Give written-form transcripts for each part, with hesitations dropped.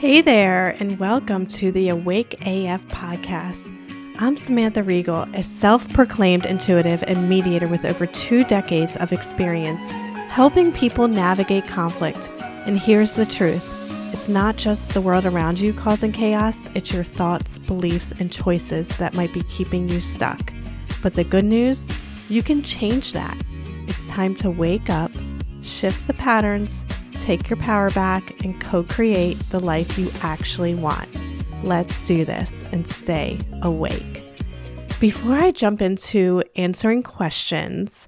Hey there, and welcome to the Awake AF podcast. I'm Samantha Reigle, a self-proclaimed intuitive and mediator with over 2 decades of experience helping people navigate conflict. And here's the truth. It's not just the world around you causing chaos, it's your thoughts, beliefs, and choices that might be keeping you stuck. But the good news, you can change that. It's time to wake up, shift the patterns, take your power back, and co-create the life you actually want. Let's do this and stay awake. Before I jump into answering questions,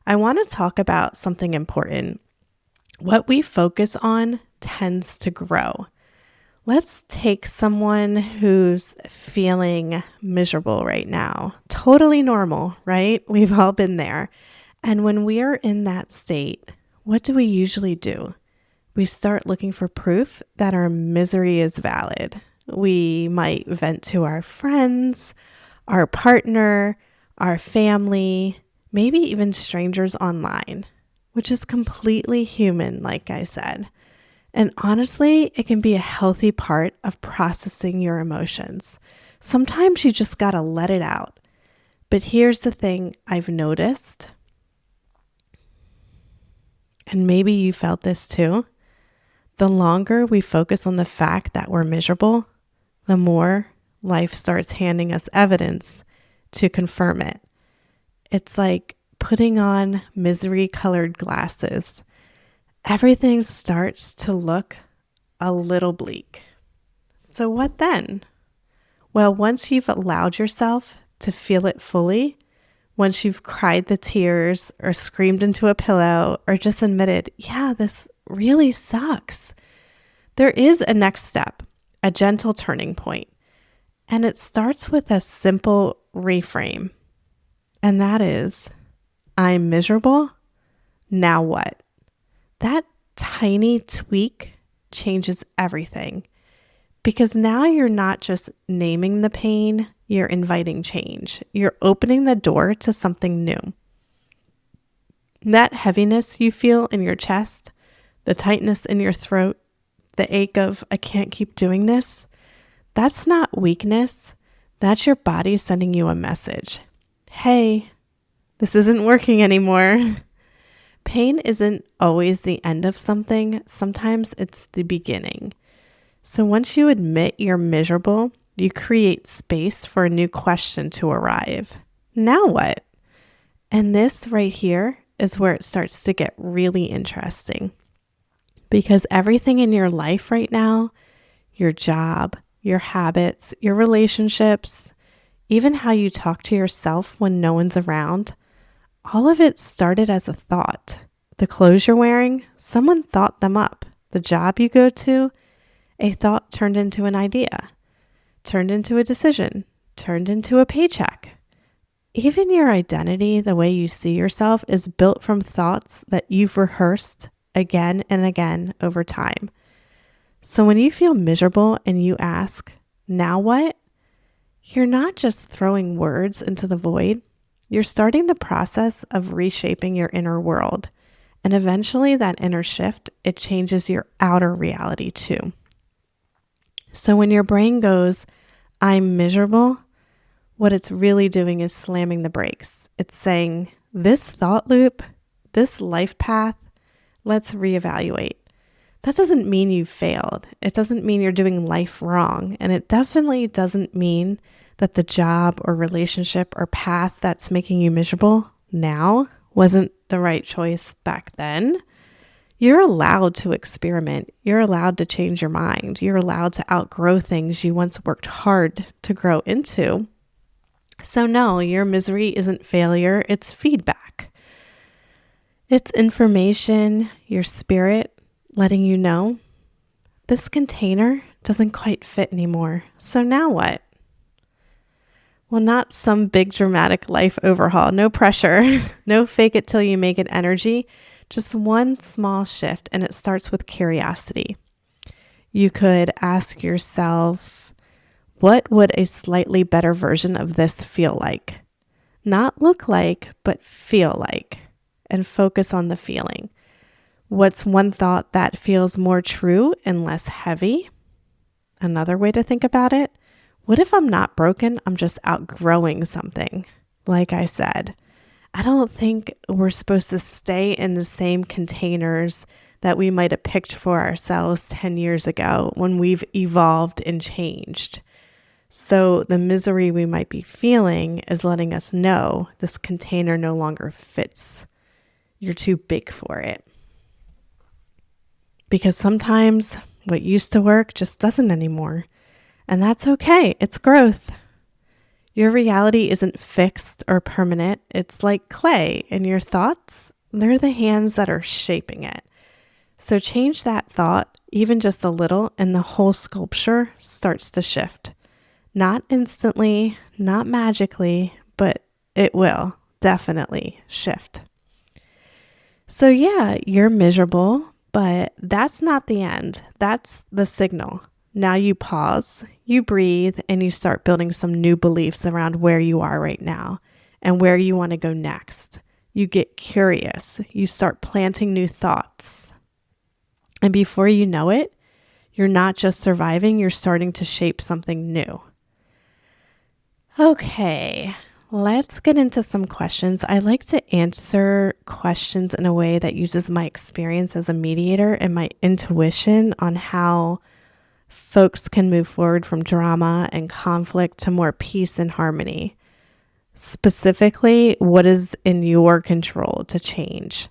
I want to talk about something important. What we focus on tends to grow. Let's take someone who's feeling miserable right now. Totally normal, right? We've all been there. And when we are in that state, what do we usually do? We start looking for proof that our misery is valid. We might vent to our friends, our partner, our family, maybe even strangers online, which is completely human, like I said. And honestly, it can be a healthy part of processing your emotions. Sometimes you just gotta let it out. But here's the thing I've noticed, and maybe you felt this too. The longer we focus on the fact that we're miserable, the more life starts handing us evidence to confirm it. It's like putting on misery-colored glasses. Everything starts to look a little bleak. So what then? Well, once you've allowed yourself to feel it fully, once you've cried the tears or screamed into a pillow or just admitted, yeah, this really sucks, there is a next step, a gentle turning point. And it starts with a simple reframe. And that is, I'm miserable. Now what? That tiny tweak changes everything. Because now you're not just naming the pain, you're inviting change. You're opening the door to something new. That heaviness you feel in your chest, the tightness in your throat, the ache of, I can't keep doing this, that's not weakness. That's your body sending you a message. Hey, this isn't working anymore. Pain isn't always the end of something. Sometimes it's the beginning. So once you admit you're miserable, you create space for a new question to arrive. Now what? And this right here is where it starts to get really interesting. Because everything in your life right now, your job, your habits, your relationships, even how you talk to yourself when no one's around, all of it started as a thought. The clothes you're wearing, someone thought them up. The job you go to, a thought turned into an idea, turned into a decision, turned into a paycheck. Even your identity, the way you see yourself, is built from thoughts that you've rehearsed again and again over time. So when you feel miserable and you ask, now what? You're not just throwing words into the void. You're starting the process of reshaping your inner world. And eventually that inner shift, it changes your outer reality too. So when your brain goes, I'm miserable, what it's really doing is slamming the brakes. It's saying, this thought loop, this life path, let's reevaluate. That doesn't mean you failed. It doesn't mean you're doing life wrong. And it definitely doesn't mean that the job or relationship or path that's making you miserable now wasn't the right choice back then. You're allowed to experiment. You're allowed to change your mind. You're allowed to outgrow things you once worked hard to grow into. So no, your misery isn't failure. It's feedback. It's information, your spirit letting you know this container doesn't quite fit anymore. So now what? Well, not some big dramatic life overhaul. No pressure. No fake it till you make it energy. Just one small shift, and it starts with curiosity. You could ask yourself, what would a slightly better version of this feel like? Not look like, but feel like. And focus on the feeling. What's one thought that feels more true and less heavy? Another way to think about it, what if I'm not broken? I'm just outgrowing something. Like I said, I don't think we're supposed to stay in the same containers that we might have picked for ourselves 10 years ago when we've evolved and changed. So the misery we might be feeling is letting us know this container no longer fits. You're too big for it. Because sometimes what used to work just doesn't anymore. And that's okay. It's growth. Your reality isn't fixed or permanent. It's like clay, and your thoughts, they're the hands that are shaping it. So change that thought, even just a little, and the whole sculpture starts to shift. Not instantly, not magically, but it will definitely shift. So yeah, you're miserable, but that's not the end. That's the signal. Now you pause, you breathe, and you start building some new beliefs around where you are right now and where you want to go next. You get curious. You start planting new thoughts. And before you know it, you're not just surviving, you're starting to shape something new. Okay, let's get into some questions. I like to answer questions in a way that uses my experience as a mediator and my intuition on how folks can move forward from drama and conflict to more peace and harmony. Specifically, what is in your control to change?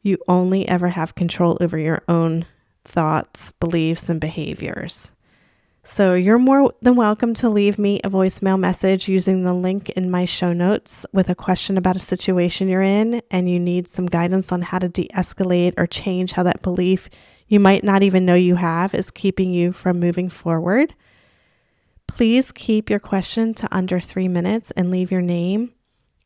You only ever have control over your own thoughts, beliefs, and behaviors. So you're more than welcome to leave me a voicemail message using the link in my show notes with a question about a situation you're in and you need some guidance on how to de-escalate or change how that belief you might not even know you have is keeping you from moving forward. Please keep your question to under 3 minutes and leave your name.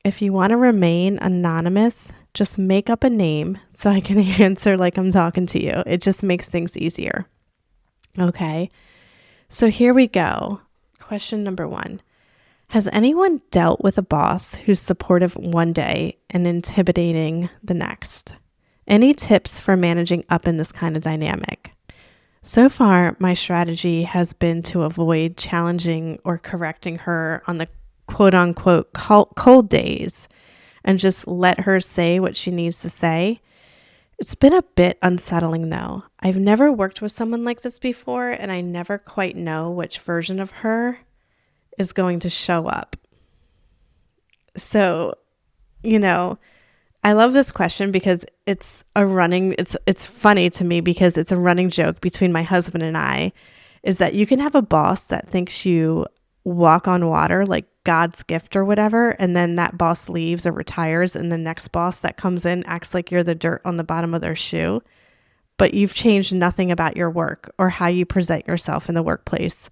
If you want to remain anonymous, just make up a name so I can answer like I'm talking to you. It just makes things easier. Okay. So here we go. Question number 1. Has anyone dealt with a boss who's supportive one day and intimidating the next? Any tips for managing up in this kind of dynamic? So far, my strategy has been to avoid challenging or correcting her on the quote unquote cold days and just let her say what she needs to say. It's been a bit unsettling though. I've never worked with someone like this before, and I never quite know which version of her is going to show up. So, I love this question because it's funny to me because it's a running joke between my husband and I, is that you can have a boss that thinks you walk on water like God's gift or whatever, and then that boss leaves or retires, and the next boss that comes in acts like you're the dirt on the bottom of their shoe, but you've changed nothing about your work or how you present yourself in the workplace.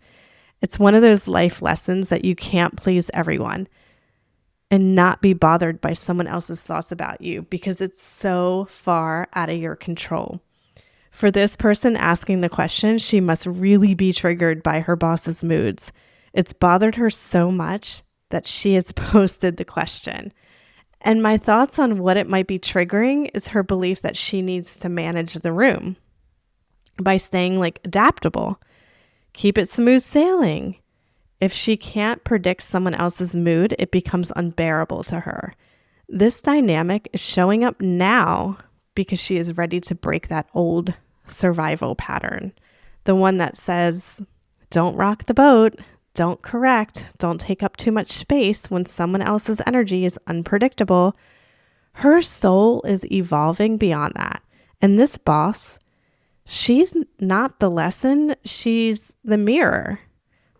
It's one of those life lessons that you can't please everyone and not be bothered by someone else's thoughts about you because it's so far out of your control. For this person asking the question, she must really be triggered by her boss's moods. It's bothered her so much that she has posted the question. And my thoughts on what it might be triggering is her belief that she needs to manage the room by staying adaptable. Keep it smooth sailing. If she can't predict someone else's mood, it becomes unbearable to her. This dynamic is showing up now because she is ready to break that old survival pattern. The one that says, don't rock the boat, don't correct, don't take up too much space when someone else's energy is unpredictable. Her soul is evolving beyond that. And this boss, she's not the lesson, she's the mirror.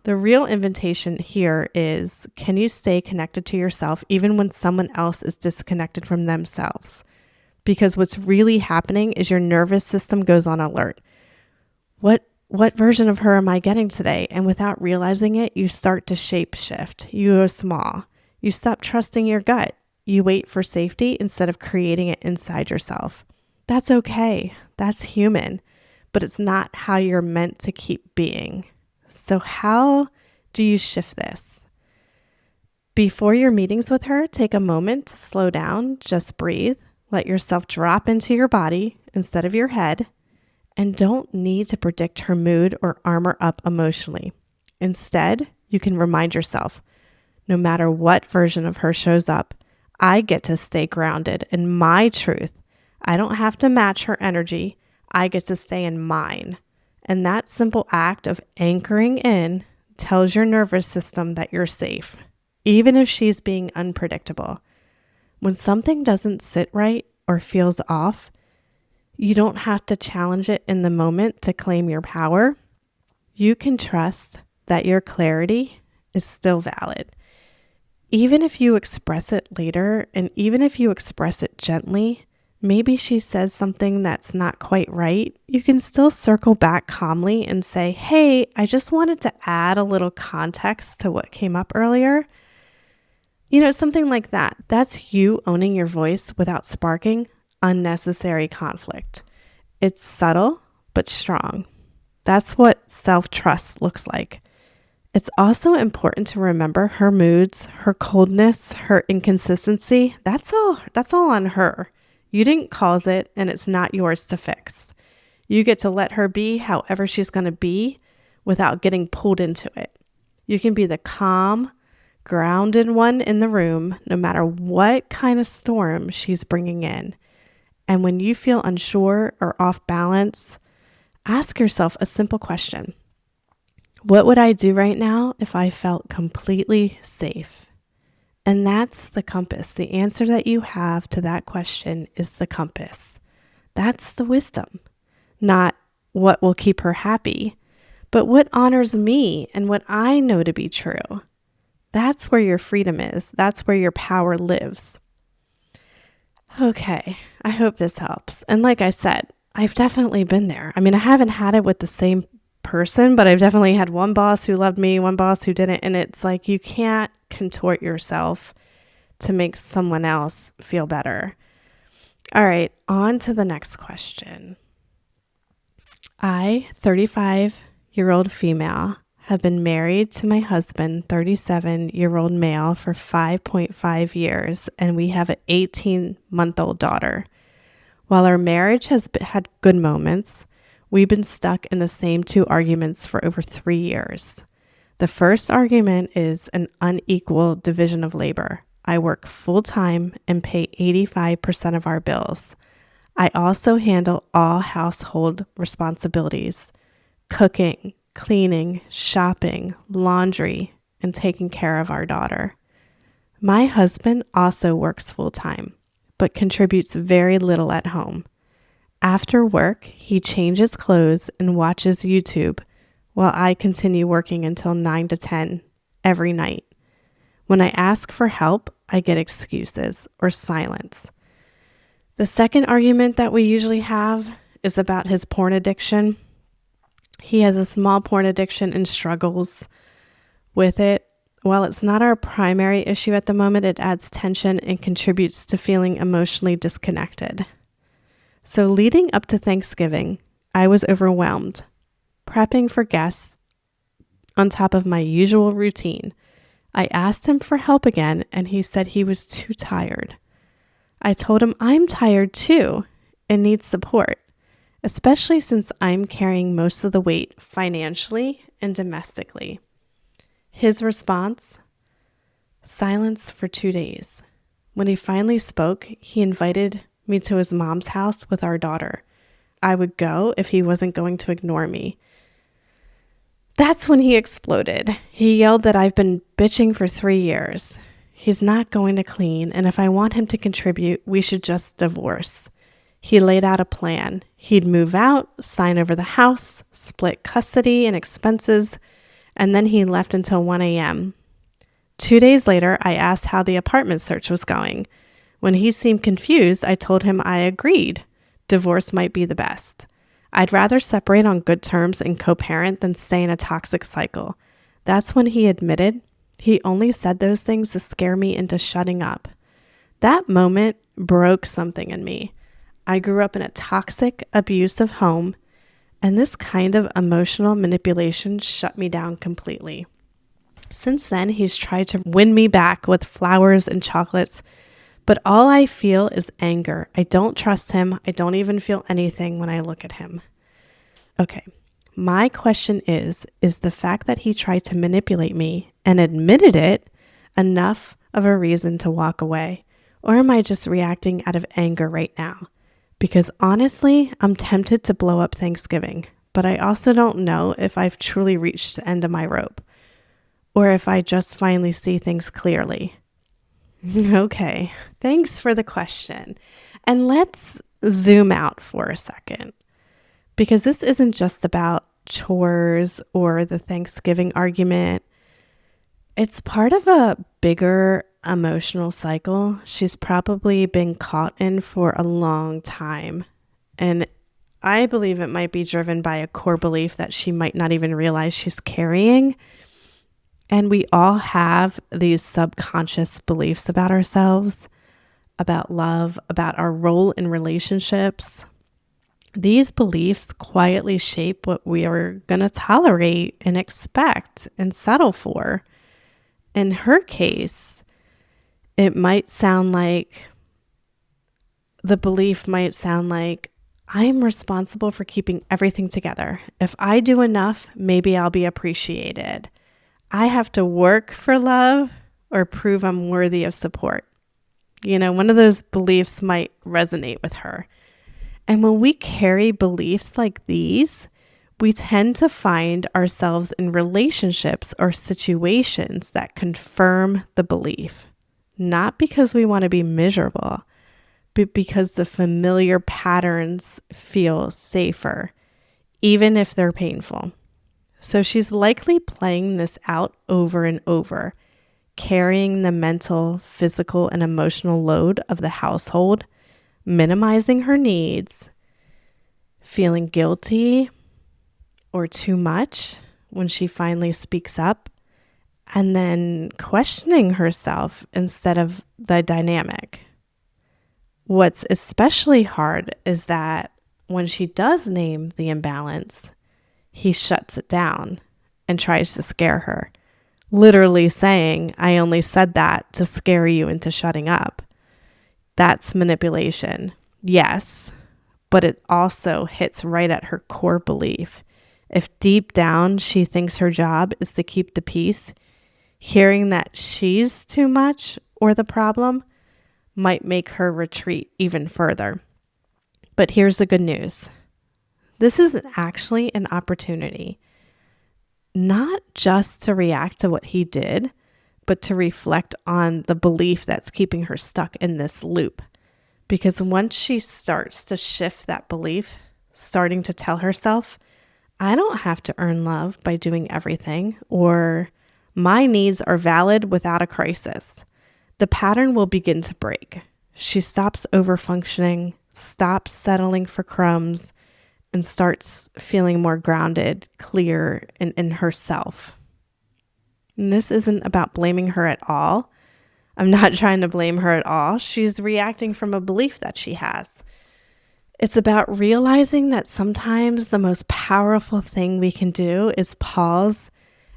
The real invitation here is, can you stay connected to yourself even when someone else is disconnected from themselves? Because what's really happening is your nervous system goes on alert. What version of her am I getting today? And without realizing it, you start to shape shift. You go small. You stop trusting your gut. You wait for safety instead of creating it inside yourself. That's okay. That's human. But it's not how you're meant to keep being. So how do you shift this? Before your meetings with her, take a moment to slow down, just breathe, let yourself drop into your body instead of your head, and don't need to predict her mood or armor up emotionally. Instead, you can remind yourself, no matter what version of her shows up, I get to stay grounded in my truth. I don't have to match her energy. I get to stay in mine. And that simple act of anchoring in tells your nervous system that you're safe, even if she's being unpredictable. When something doesn't sit right or feels off, you don't have to challenge it in the moment to claim your power. You can trust that your clarity is still valid. Even if you express it later, and even if you express it gently, maybe she says something that's not quite right, you can still circle back calmly and say, hey, I just wanted to add a little context to what came up earlier. Something like that. That's you owning your voice without sparking unnecessary conflict. It's subtle, but strong. That's what self-trust looks like. It's also important to remember her moods, her coldness, her inconsistency. That's all on her. You didn't cause it, and it's not yours to fix. You get to let her be however she's going to be without getting pulled into it. You can be the calm, grounded one in the room, no matter what kind of storm she's bringing in. And when you feel unsure or off balance, ask yourself a simple question. What would I do right now if I felt completely safe? And that's the compass. The answer that you have to that question is the compass. That's the wisdom. Not what will keep her happy, but what honors me and what I know to be true. That's where your freedom is. That's where your power lives. Okay, I hope this helps. And like I said, I've definitely been there. I haven't had it with the same person, but I've definitely had one boss who loved me, one boss who didn't. And it's like you can't contort yourself to make someone else feel better. All right, on to the next question. I, 35-year-old female, have been married to my husband, 37-year-old male, for 5.5 years, and we have an 18-month-old daughter. While our marriage has had good moments, we've been stuck in the same two arguments for over 3 years. The first argument is an unequal division of labor. I work full-time and pay 85% of our bills. I also handle all household responsibilities, cooking, cleaning, shopping, laundry, and taking care of our daughter. My husband also works full-time, but contributes very little at home. After work, he changes clothes and watches YouTube while I continue working until 9 to 10 every night. When I ask for help, I get excuses or silence. The second argument that we usually have is about his porn addiction. He has a small porn addiction and struggles with it. While it's not our primary issue at the moment, it adds tension and contributes to feeling emotionally disconnected. So leading up to Thanksgiving, I was overwhelmed, prepping for guests on top of my usual routine. I asked him for help again, and he said he was too tired. I told him I'm tired too and need support, especially since I'm carrying most of the weight financially and domestically. His response? Silence for 2 days. When he finally spoke, he invited me to his mom's house with our daughter. I would go if he wasn't going to ignore me. That's when he exploded. He yelled that I've been bitching for 3 years. He's not going to clean, and if I want him to contribute, we should just divorce. He laid out a plan. He'd move out, sign over the house, split custody and expenses, and then he left until 1 a.m. 2 days later, I asked how the apartment search was going. When he seemed confused, I told him I agreed. Divorce might be the best. I'd rather separate on good terms and co-parent than stay in a toxic cycle. That's when he admitted he only said those things to scare me into shutting up. That moment broke something in me. I grew up in a toxic, abusive home, and this kind of emotional manipulation shut me down completely. Since then, he's tried to win me back with flowers and chocolates, but all I feel is anger. I don't trust him. I don't even feel anything when I look at him. Okay. My question is the fact that he tried to manipulate me and admitted it enough of a reason to walk away? Or am I just reacting out of anger right now? Because honestly, I'm tempted to blow up Thanksgiving, but I also don't know if I've truly reached the end of my rope or if I just finally see things clearly. Okay, thanks for the question. And let's zoom out for a second, because this isn't just about chores or the Thanksgiving argument. It's part of a bigger emotional cycle she's probably been caught in for a long time. And I believe it might be driven by a core belief that she might not even realize she's carrying. And we all have these subconscious beliefs about ourselves, about love, about our role in relationships. These beliefs quietly shape what we are going to tolerate and expect and settle for. In her case, it might sound like, the belief might sound like, I'm responsible for keeping everything together. If I do enough, maybe I'll be appreciated. I have to work for love or prove I'm worthy of support. One of those beliefs might resonate with her. And when we carry beliefs like these, we tend to find ourselves in relationships or situations that confirm the belief, not because we want to be miserable, but because the familiar patterns feel safer, even if they're painful. So she's likely playing this out over and over, carrying the mental, physical, and emotional load of the household, minimizing her needs, feeling guilty or too much when she finally speaks up, and then questioning herself instead of the dynamic. What's especially hard is that when she does name the imbalance, he shuts it down and tries to scare her, literally saying, I only said that to scare you into shutting up. That's manipulation, yes, but it also hits right at her core belief. If deep down she thinks her job is to keep the peace, hearing that she's too much or the problem might make her retreat even further. But here's the good news. This is actually an opportunity, not just to react to what he did, but to reflect on the belief that's keeping her stuck in this loop. Because once she starts to shift that belief, starting to tell herself, I don't have to earn love by doing everything, or my needs are valid without a crisis, the pattern will begin to break. She stops overfunctioning, stops settling for crumbs, and starts feeling more grounded, clear, and in herself. And this isn't about blaming her at all. I'm not trying to blame her at all. She's reacting from a belief that she has. It's about realizing that sometimes the most powerful thing we can do is pause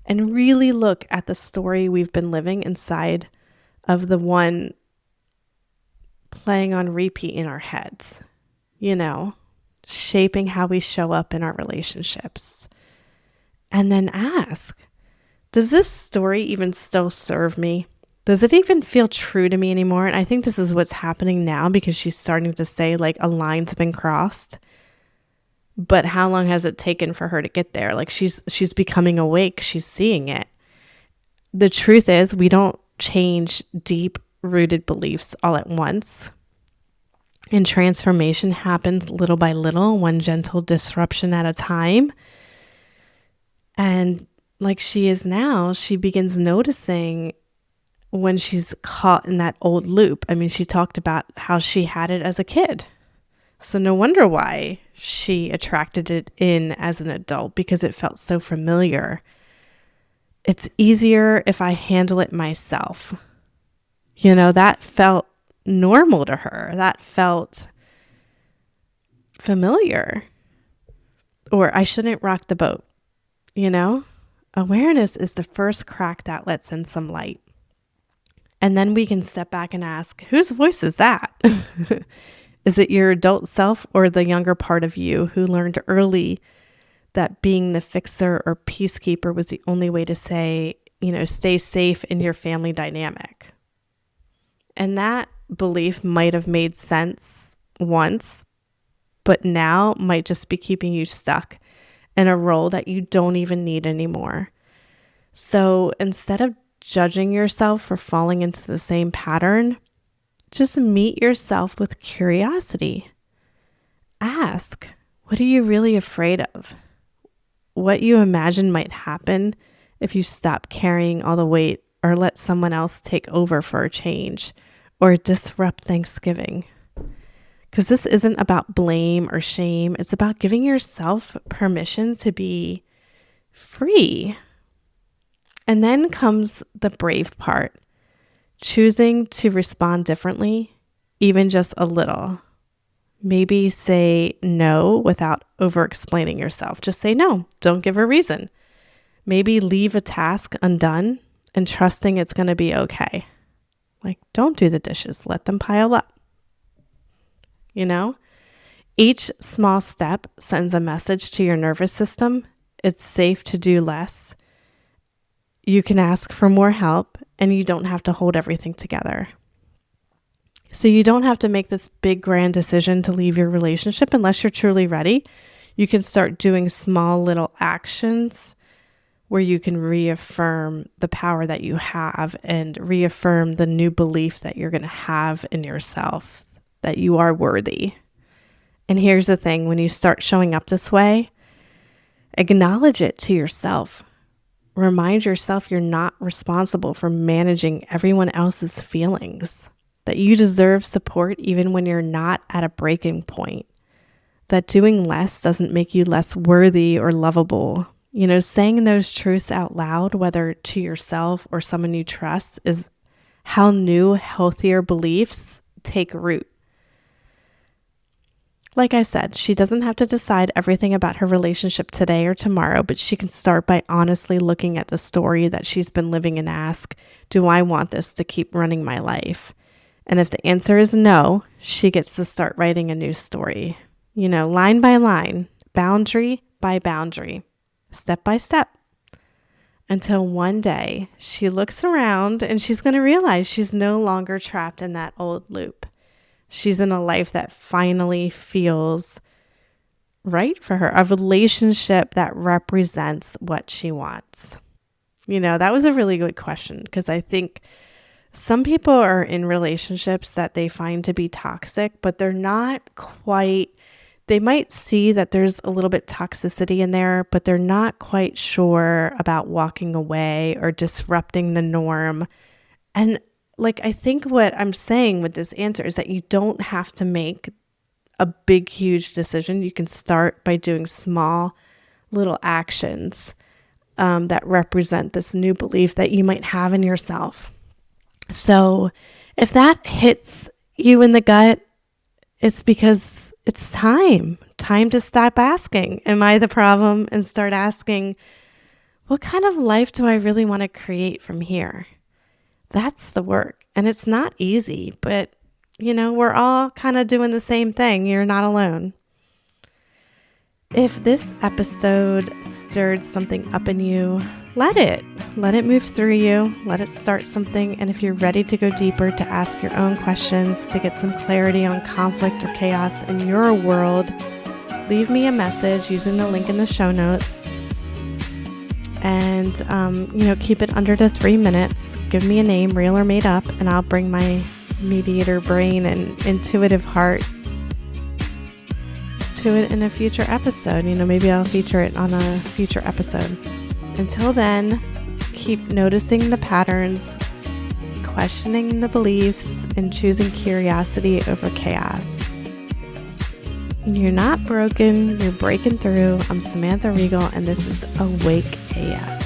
and really look at the story we've been living inside of the one playing on repeat in our heads, shaping how we show up in our relationships. And then ask, does this story even still serve me? Does it even feel true to me anymore? And I think this is what's happening now, because she's starting to say like a line's been crossed. But how long has it taken for her to get there? Like she's becoming awake. She's seeing it. The truth is, we don't change deep rooted beliefs all at once. And transformation happens little by little, one gentle disruption at a time. And like she is now, she begins noticing when she's caught in that old loop. I mean, she talked about how she had it as a kid. So no wonder why she attracted it in as an adult, because it felt so familiar. It's easier if I handle it myself. That felt normal to her. That felt familiar. Or I shouldn't rock the boat. Awareness is the first crack that lets in some light. And then we can step back and ask, whose voice is that? Is it your adult self or the younger part of you who learned early that being the fixer or peacekeeper was the only way to say, stay safe in your family dynamic. And that belief might have made sense once, but now might just be keeping you stuck in a role that you don't even need anymore. So instead of judging yourself for falling into the same pattern, just meet yourself with curiosity. Ask, what are you really afraid of? What you imagine might happen if you stop carrying all the weight or let someone else take over for a change or disrupt Thanksgiving. Because this isn't about blame or shame. It's about giving yourself permission to be free. And then comes the brave part, choosing to respond differently, even just a little. Maybe say no without over-explaining yourself. Just say no. Don't give a reason. Maybe leave a task undone and trusting it's going to be okay. Like, don't do the dishes. Let them pile up. Each small step sends a message to your nervous system. It's safe to do less. You can ask for more help, and you don't have to hold everything together. So you don't have to make this big grand decision to leave your relationship unless you're truly ready. You can start doing small little actions where you can reaffirm the power that you have and reaffirm the new belief that you're going to have in yourself, that you are worthy. And here's the thing, when you start showing up this way, acknowledge it to yourself. Remind yourself you're not responsible for managing everyone else's feelings, that you deserve support even when you're not at a breaking point, that doing less doesn't make you less worthy or lovable. Saying those truths out loud, whether to yourself or someone you trust, is how new, healthier beliefs take root. Like I said, she doesn't have to decide everything about her relationship today or tomorrow, but she can start by honestly looking at the story that she's been living and ask, do I want this to keep running my life? And if the answer is no, she gets to start writing a new story, line by line, boundary by boundary, step by step, until one day she looks around and she's going to realize she's no longer trapped in that old loop. She's in a life that finally feels right for her, a relationship that represents what she wants. That was a really good question, because I think some people are in relationships that they find to be toxic, but they're not quite, they might see that there's a little bit toxicity in there, but they're not quite sure about walking away or disrupting the norm. And I think what I'm saying with this answer is that you don't have to make a big, huge decision. You can start by doing small little actions that represent this new belief that you might have in yourself. So if that hits you in the gut, it's because it's time to stop asking, am I the problem? And start asking, what kind of life do I really want to create from here? That's the work. And it's not easy, but we're all kind of doing the same thing. You're not alone. If this episode stirred something up in you, let it move through you. Let it start something. And if you're ready to go deeper, to ask your own questions, to get some clarity on conflict or chaos in your world, leave me a message using the link in the show notes. And, keep it under to 3 minutes. Give me a name, real or made up, and I'll bring my mediator brain and intuitive heart to it in a future episode. Maybe I'll feature it on a future episode. Until then, keep noticing the patterns, questioning the beliefs, and choosing curiosity over chaos. You're not broken, you're breaking through. I'm Samantha Reigle, and this is Awake AF.